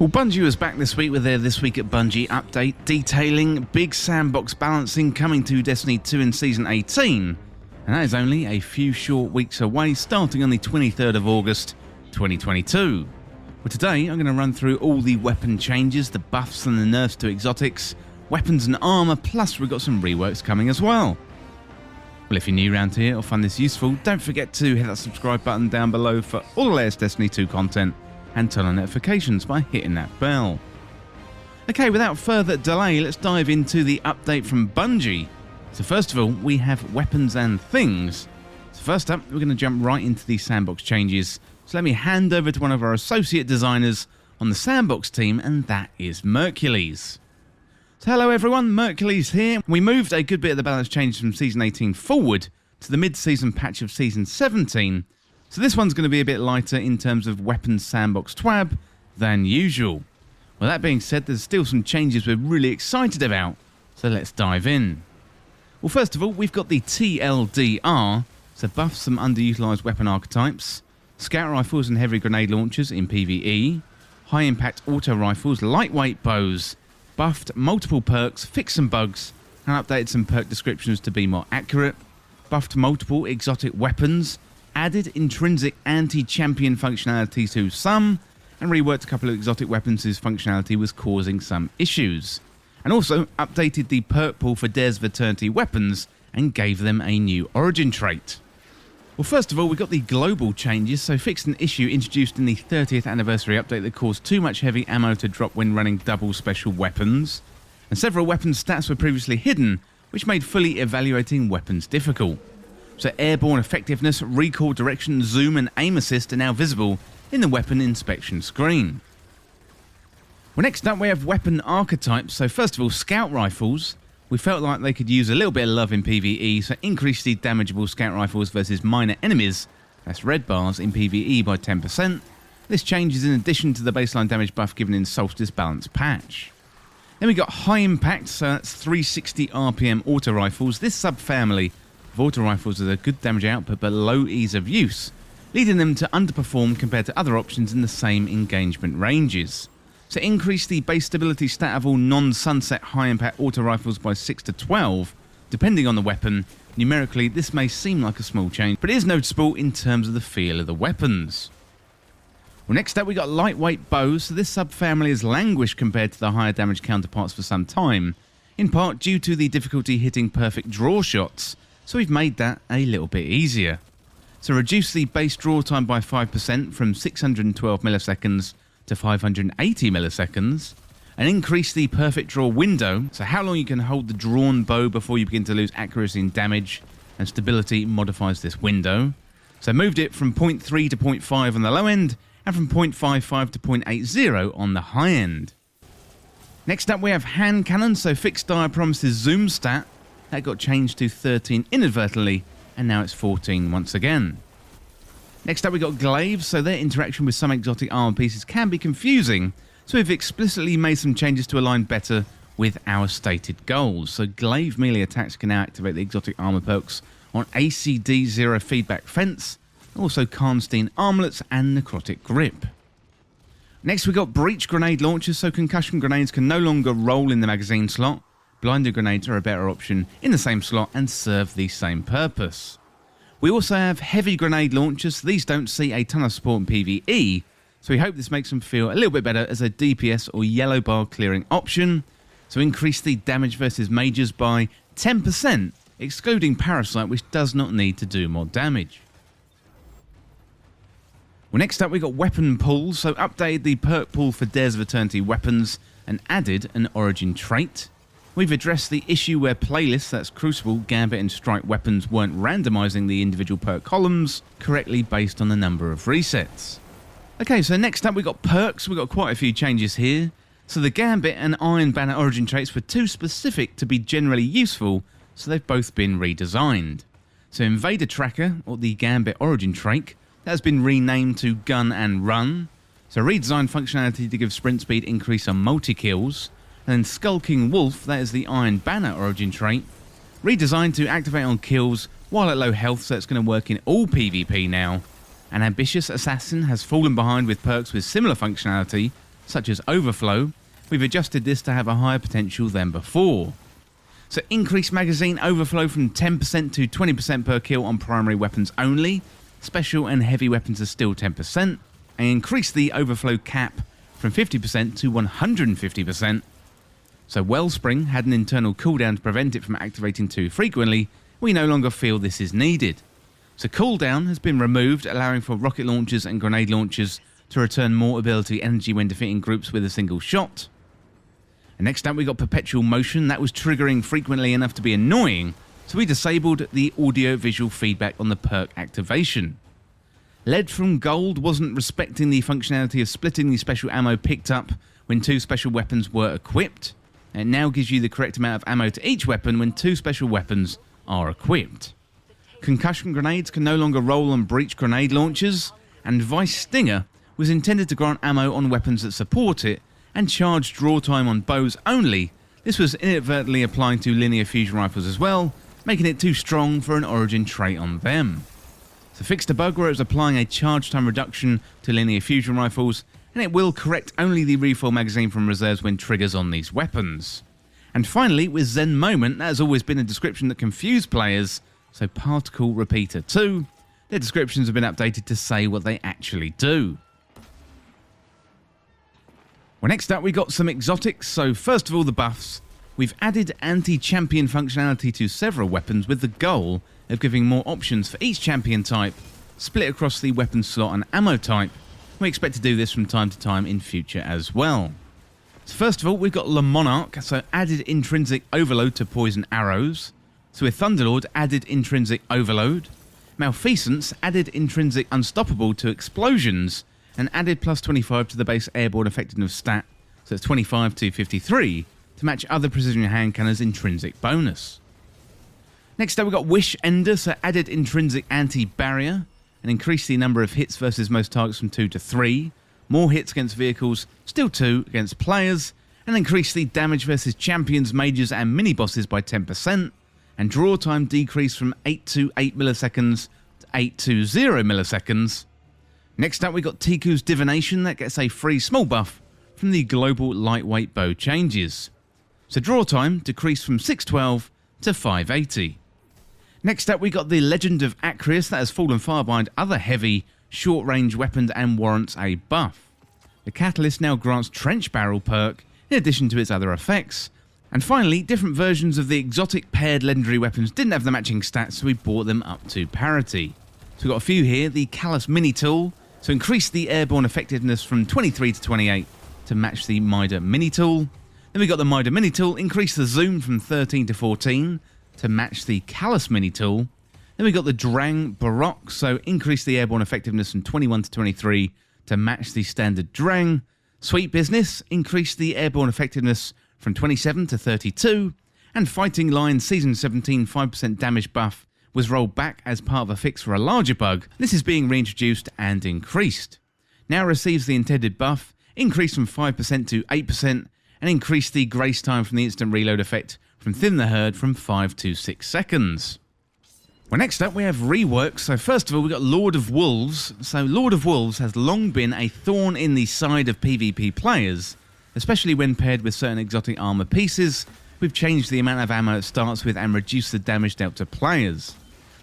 Well, Bungie was back this week with their This Week at Bungie update detailing big sandbox balancing coming to Destiny 2 in Season 18, and that is only a few short weeks away, starting on the 23rd of August 2022. Well, today I'm going to run through all the weapon changes, the buffs and the nerfs to exotics, weapons and armour, plus we've got some reworks coming as well. Well, if you're new around here or find this useful, don't forget to hit that subscribe button down below for all the latest Destiny 2 content, and turn on notifications by hitting that bell. Okay, without further delay, let's dive into the update from Bungie. So first of all, we have weapons and things. So first up, we're going to jump right into the sandbox changes. So let me hand over to one of our associate designers on the sandbox team, and that is Mercules. So hello everyone, Mercules here. We moved a good bit of the balance changes from Season 18 forward to the mid-season patch of Season 17. So this one's going to be a bit lighter in terms of weapons sandbox twab than usual. Well, that being said, there's still some changes we're really excited about, so let's dive in. Well, first of all, we've got the TLDR, so buff some underutilized weapon archetypes, scout rifles and heavy grenade launchers in PvE, high impact auto rifles, lightweight bows, buffed multiple perks, fixed some bugs, and updated some perk descriptions to be more accurate, buffed multiple exotic weapons, added intrinsic anti-champion functionality to some, and reworked a couple of exotic weapons whose functionality was causing some issues. And also updated the perk pool for Des Eternity weapons and gave them a new origin trait. Well, first of all, we got the global changes, so fixed an issue introduced in the 30th anniversary update that caused too much heavy ammo to drop when running double special weapons. And several weapon stats were previously hidden, which made fully evaluating weapons difficult. So airborne effectiveness, recoil direction, zoom and aim assist are now visible in the weapon inspection screen. Well, next up we have weapon archetypes. So first of all, scout rifles. We felt like they could use a little bit of love in PvE, so increase the damageable scout rifles versus minor enemies, that's red bars, in PvE by 10%. This change is in addition to the baseline damage buff given in Solstice Balance patch. Then we got high impact, so that's 360 RPM auto rifles. This subfamily of auto rifles with a good damage output but low ease of use, leading them to underperform compared to other options in the same engagement ranges. So increase the base stability stat of all non-sunset high impact auto rifles by 6 to 12, depending on the weapon. Numerically, this may seem like a small change, but it is noticeable in terms of the feel of the weapons. Well, next up we got lightweight bows. So this subfamily has languished compared to the higher damage counterparts for some time, in part due to the difficulty hitting perfect draw shots. So we've made that a little bit easier. So reduce the base draw time by 5% from 612 milliseconds to 580 milliseconds, and increase the perfect draw window, so how long you can hold the drawn bow before you begin to lose accuracy and damage, and stability modifies this window. So moved it from 0.3 to 0.5 on the low end, and from 0.55 to 0.80 on the high end. Next up we have hand cannons, so fixed dire promises zoom stat. That got changed to 13 inadvertently, and now it's 14 once again. Next up we got glaives, so their interaction with some exotic armor pieces can be confusing, so we've explicitly made some changes to align better with our stated goals. So glaive melee attacks can now activate the exotic armor perks on ACD Zero Feedback Fence, also Karnstein armlets and necrotic grip. Next we got breach grenade launchers, so concussion grenades can no longer roll in the magazine slot. Blinder grenades are a better option in the same slot and serve the same purpose. We also have heavy grenade launchers. These don't see a ton of support in PvE, so we hope this makes them feel a little bit better as a DPS or yellow bar clearing option. So increase the damage versus mages by 10%, excluding Parasite, which does not need to do more damage. Well, next up we got weapon pools, so updated the perk pool for Des Eternity weapons and added an origin trait. We've addressed the issue where playlists, that's Crucible, Gambit and Strike weapons, weren't randomizing the individual perk columns correctly based on the number of resets. Okay, so next up we got perks. We got quite a few changes here. So the Gambit and Iron Banner origin traits were too specific to be generally useful, so they've both been redesigned. So Invader Tracker, or the Gambit origin trait, that has been renamed to Gun and Run. So redesigned functionality to give sprint speed increase on multi-kills. And then Skulking Wolf, that is the Iron Banner origin trait, redesigned to activate on kills while at low health, so it's going to work in all PvP now. An Ambitious Assassin has fallen behind with perks with similar functionality, such as overflow, we've adjusted this to have a higher potential than before. So increase magazine overflow from 10% to 20% per kill on primary weapons only, special and heavy weapons are still 10%, and increase the overflow cap from 50% to 150%. So Wellspring had an internal cooldown to prevent it from activating too frequently. We no longer feel this is needed. So cooldown has been removed, allowing for rocket launchers and grenade launchers to return more ability energy when defeating groups with a single shot. And next up we got Perpetual Motion. That was triggering frequently enough to be annoying, so we disabled the audio visual feedback on the perk activation. Lead from Gold wasn't respecting the functionality of splitting the special ammo picked up when 2 special weapons were equipped. It now gives you the correct amount of ammo to each weapon when 2 special weapons are equipped. Concussion grenades can no longer roll on breach grenade launchers, and Vice Stinger was intended to grant ammo on weapons that support it, and charge draw time on bows only. This was inadvertently applying to linear fusion rifles as well, making it too strong for an origin trait on them. So fixed a bug where it was applying a charge time reduction to linear fusion rifles, and it will correct only the refill magazine from reserves when triggers on these weapons. And finally, with Zen Moment, that has always been a description that confused players, so Particle Repeater 2, their descriptions have been updated to say what they actually do. Well, next up we got some exotics. So first of all, the buffs. We've added anti-champion functionality to several weapons with the goal of giving more options for each champion type, split across the weapon slot and ammo type. We expect to do this from time to time in future as well. So first of all, we've got Le Monarch, so added intrinsic overload to poison arrows. So with Thunderlord, added intrinsic overload. Malfeasance added intrinsic unstoppable to explosions, and added plus 25 to the base airborne effectiveness stat, so it's 25 to 53, to match other precision hand cannons' intrinsic bonus. Next up we've got Wish Ender, so added intrinsic anti-barrier, and increased the number of hits versus most targets from 2 to 3, more hits against vehicles, still 2 against players, and increased the damage versus champions, mages and mini-bosses by 10%, and draw time decreased from 8 to 8 milliseconds to 8 to 0 milliseconds. Next up we got Tiku's Divination, that gets a free small buff from the global lightweight bow changes. So draw time decreased from 612 to 580. Next up we got the Legend of Acrius, that has fallen far behind other heavy, short-range weapons and warrants a buff. The Catalyst now grants Trench Barrel perk in addition to its other effects. And finally, different versions of the exotic paired legendary weapons didn't have the matching stats, so we brought them up to parity. So we've got a few here. The Callus Mini Tool, so increase the airborne effectiveness from 23 to 28 to match the Mida Mini Tool. Then we got the Mida Mini Tool, increase the zoom from 13 to 14 to match the Callus Mini Tool. Then we got the Drang Baroque, so increase the airborne effectiveness from 21 to 23 to match the standard Drang. Sweet Business, increase the airborne effectiveness from 27 to 32. And Fighting Lion Season 17 5% damage buff was rolled back as part of a fix for a larger bug. This is being reintroduced and increased. Now receives the intended buff, increased from 5% to 8%, and increased the grace time from the instant reload effect from Thin the Herd from 5 to 6 seconds. Well, next up we have reworks. So first of all, we got Lord of Wolves. So Lord of Wolves has long been a thorn in the side of PvP players, especially when paired with certain exotic armor pieces. We've changed the amount of ammo it starts with and reduced the damage dealt to players.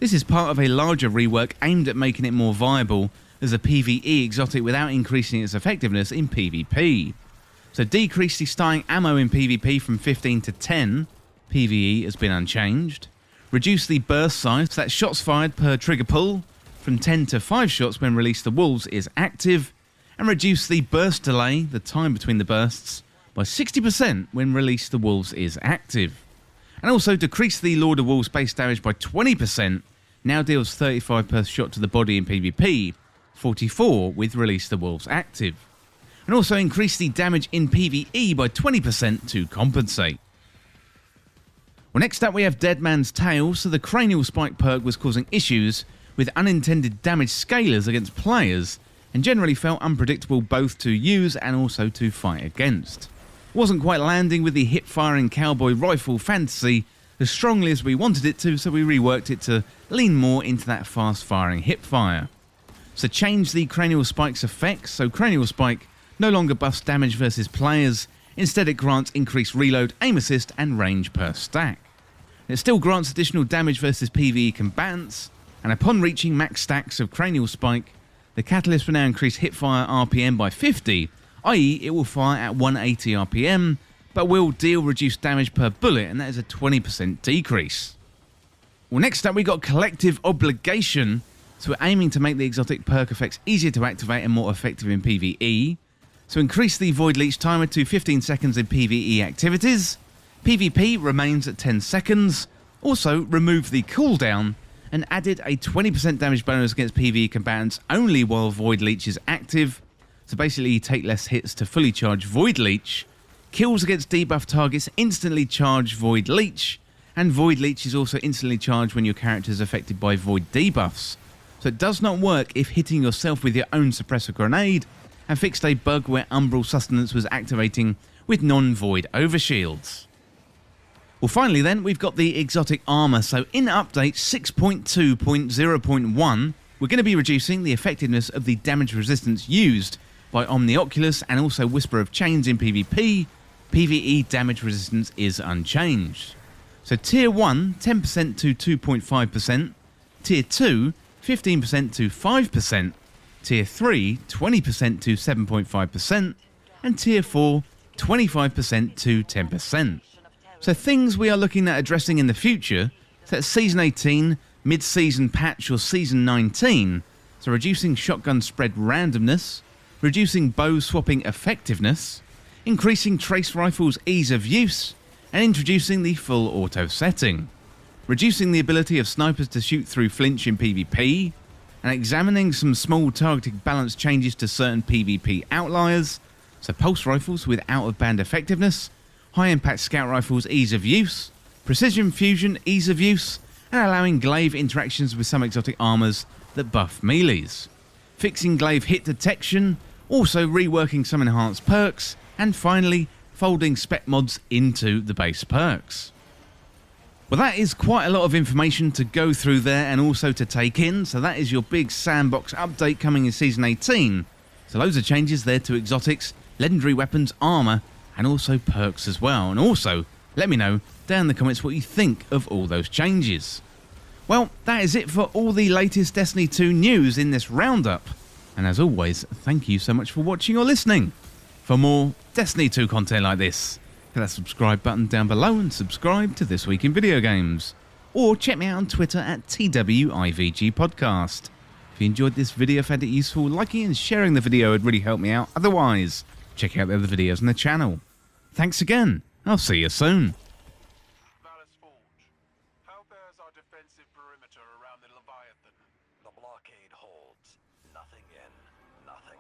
This is part of a larger rework aimed at making it more viable as a PvE exotic without increasing its effectiveness in PvP. So decrease the starting ammo in PvP from 15 to 10, PvE has been unchanged. Reduce the burst size, so that shots fired per trigger pull, from 10 to 5 shots when Release the Wolves is active. And reduce the burst delay, the time between the bursts, by 60% when Release the Wolves is active. And also decrease the Lord of Wolves base damage by 20%, now deals 35 per shot to the body in PvP, 44 with Release the Wolves active. And also increase the damage in PvE by 20% to compensate. Well, next up we have Dead Man's Tale, so the Cranial Spike perk was causing issues with unintended damage scalers against players, and generally felt unpredictable both to use and also to fight against. Wasn't quite landing with the hip-firing cowboy rifle fantasy as strongly as we wanted it to, so we reworked it to lean more into that fast-firing hip-fire. So change the Cranial Spike's effects, so Cranial Spike no longer buffs damage versus players, instead it grants increased reload, aim assist and range per stack. It still grants additional damage versus PvE combatants, and upon reaching max stacks of Cranial Spike, the catalyst will now increase hipfire RPM by 50, i.e. it will fire at 180 RPM, but will deal reduced damage per bullet, and that is a 20% decrease. Well, next up we got Collective Obligation, so we're aiming to make the exotic perk effects easier to activate and more effective in PvE. So increase the Void Leech timer to 15 seconds in PvE activities. PvP remains at 10 seconds. Also remove the cooldown and added a 20% damage bonus against PvE combatants only while Void Leech is active. So basically you take less hits to fully charge Void Leech. Kills against debuff targets instantly charge Void Leech. And Void Leech is also instantly charged when your character is affected by Void debuffs. So it does not work if hitting yourself with your own suppressor grenade, and fixed a bug where Umbral Sustenance was activating with non-void overshields. Well, finally then, we've got the exotic armor. So in update 6.2.0.1, we're going to be reducing the effectiveness of the damage resistance used by Omnioculus and also Whisper of Chains in PvP. PvE damage resistance is unchanged. So Tier 1, 10% to 2.5%, Tier 2, 15% to 5%, Tier 3, 20% to 7.5%, and Tier 4, 25% to 10%. So things we are looking at addressing in the future, so that's Season 18, Mid-Season Patch or Season 19, so reducing shotgun spread randomness, reducing bow swapping effectiveness, increasing trace rifles ease of use, and introducing the full auto setting, reducing the ability of snipers to shoot through flinch in PvP, and examining some small targeting balance changes to certain PvP outliers, so pulse rifles with out-of-band effectiveness, high-impact scout rifles ease of use, precision fusion ease of use, and allowing glaive interactions with some exotic armors that buff melees, fixing glaive hit detection, also reworking some enhanced perks, and finally folding spec mods into the base perks. Well, that is quite a lot of information to go through there and also to take in, so that is your big Sandbox update coming in Season 18. So loads of changes there to exotics, legendary weapons, armour, and also perks as well. And also, let me know down in the comments what you think of all those changes. Well, that is it for all the latest Destiny 2 news in this roundup. And as always, thank you so much for watching or listening. For more Destiny 2 content like this, hit that subscribe button down below and subscribe to This Week in Video Games. Or check me out on Twitter at TWIVG Podcast. If you enjoyed this video, found it useful, liking and sharing the video would really help me out. Otherwise, check out the other videos on the channel. Thanks again. I'll see you soon. How bears our defensive perimeter around the Leviathan? The blockade holds. Nothing in, nothing